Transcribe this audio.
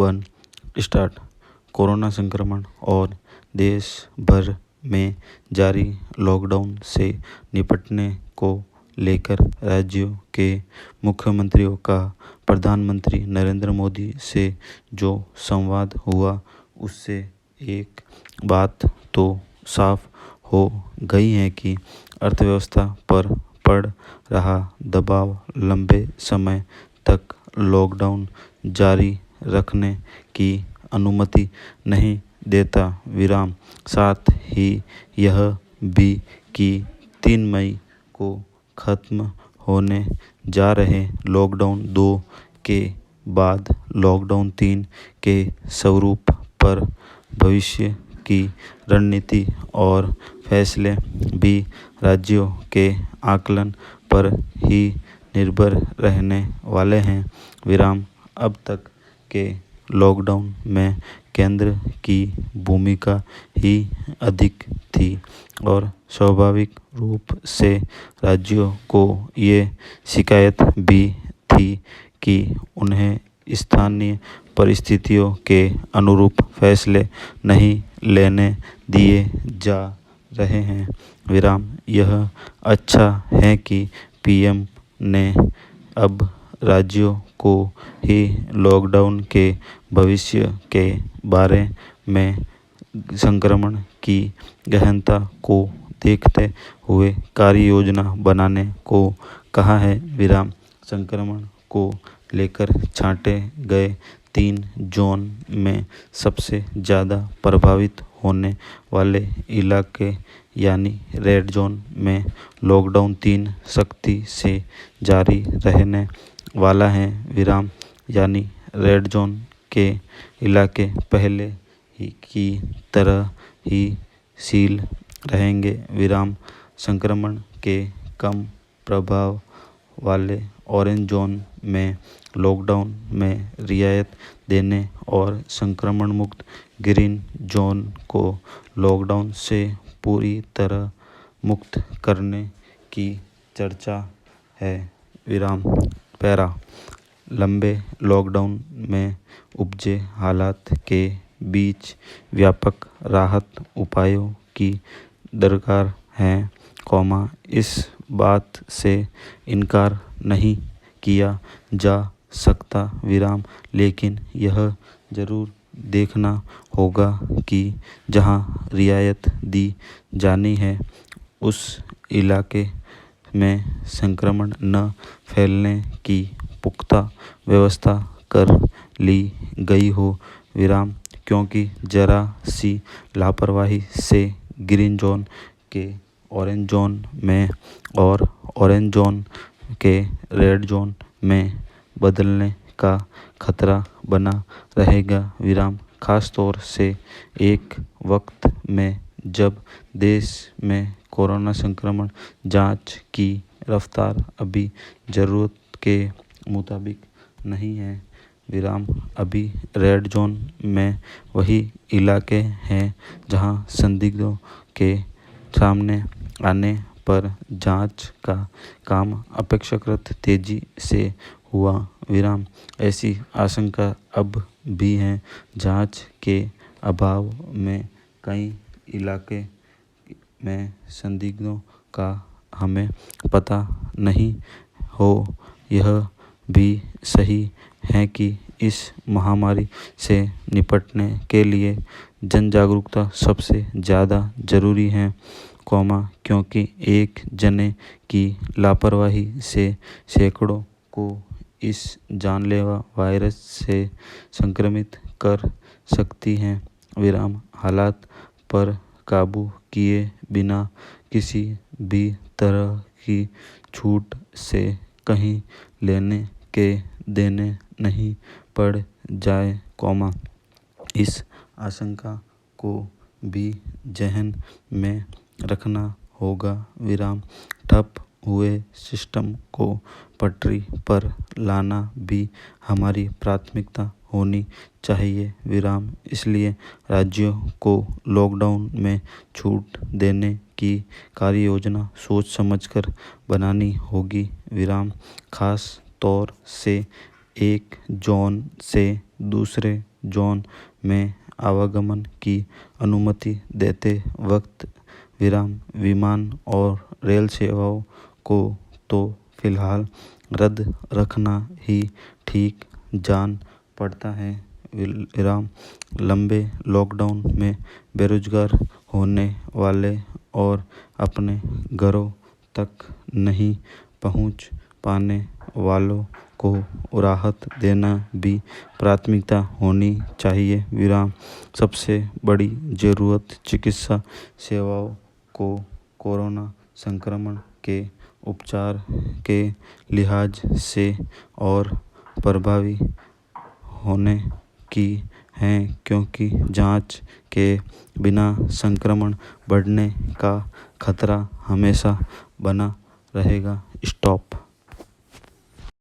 1 start. Corona संक्रमण और देश भर में जारी लॉकडाउन से निपटने को लेकर राज्यों के मुख्यमंत्रियों का प्रधानमंत्री नरेंद्र मोदी से जो संवाद हुआ, उससे एक बात तो साफ हो गई है कि अर्थव्यवस्था पर पड़ रहा दबाव लंबे समय तक लॉकडाउन जारी रखने की अनुमति नहीं देता। साथ ही यह भी कि 3 मई को खत्म होने जा रहे लॉकडाउन 2 के बाद लॉकडाउन 3 के स्वरूप पर भविष्य की रणनीति और फैसले भी राज्यों के आकलन पर ही निर्भर रहने वाले हैं। अब तक के लॉकडाउन में केंद्र की भूमिका ही अधिक थी और स्वाभाविक रूप से राज्यों को ये शिकायत भी थी कि उन्हें स्थानीय परिस्थितियों के अनुरूप फैसले नहीं लेने दिए जा रहे हैं। यह अच्छा है कि पीएम ने अब राज्यों को ही लॉकडाउन के भविष्य के बारे में संक्रमण की गहनता को देखते हुए कार्य योजना बनाने को कहा है। संक्रमण को लेकर छांटे गए 3 जोन में सबसे ज़्यादा प्रभावित होने वाले इलाके यानी रेड जोन में लॉकडाउन 3 सख्ती से जारी रहने वाला है। यानी रेड जोन के इलाके पहले ही की तरह ही सील रहेंगे। संक्रमण के कम प्रभाव वाले ऑरेंज जोन में लॉकडाउन में रियायत देने और संक्रमण मुक्त ग्रीन जोन को लॉकडाउन से पूरी तरह मुक्त करने की चर्चा है। पैरा लंबे लॉकडाउन में उपजे हालात के बीच व्यापक राहत उपायों की दरकार है, इस बात से इनकार नहीं किया जा सकता। लेकिन यह जरूर देखना होगा कि जहां रियायत दी जानी है उस इलाके में संक्रमण न फैलने की पुख्ता व्यवस्था कर ली गई हो। क्योंकि जरा सी लापरवाही से ग्रीन जोन के ऑरेंज जोन में और ऑरेंज जोन के रेड जोन में बदलने का खतरा बना रहेगा। खास तौर से एक वक्त में जब देश में कोरोना संक्रमण जांच की रफ्तार अभी जरूरत के मुताबिक नहीं है। अभी रेड जोन में वही इलाके हैं जहां संदिग्धों के सामने आने पर जांच का काम अपेक्षाकृत तेजी से हुआ। ऐसी आशंका अब भी है। जांच के अभाव में कई इलाके में संदिग्धों का हमें पता नहीं हो। यह भी सही है कि इस महामारी से निपटने के लिए जन जागरूकता सबसे ज़्यादा जरूरी है, क्योंकि एक जने की लापरवाही से सैकड़ों को इस जानलेवा वायरस से संक्रमित कर सकती है। हालात पर काबू किए बिना किसी भी तरह की छूट से कहीं लेने के देने नहीं पड़ जाए, इस आशंका को भी जहन में रखना होगा। ठप हुए सिस्टम को पटरी पर लाना भी हमारी प्राथमिकता होनी चाहिए। इसलिए राज्यों को लॉकडाउन में छूट देने की कार्य योजना सोच समझकर बनानी होगी। खास तौर से एक जोन से दूसरे जोन में आवागमन की अनुमति देते वक्त विराम विमान और रेल सेवाओं को तो फिलहाल रद्द रखना ही ठीक जान पड़ता है। विराम लंबे लॉकडाउन में बेरोजगार होने वाले और अपने घरों तक नहीं पहुंच पाने वालों को राहत देना भी प्राथमिकता होनी चाहिए। विराम सबसे बड़ी जरूरत चिकित्सा सेवाओं को कोरोना संक्रमण के उपचार के लिहाज से और प्रभावी होने की है, क्योंकि जांच के बिना संक्रमण बढ़ने का खतरा हमेशा बना रहेगा। स्टॉप।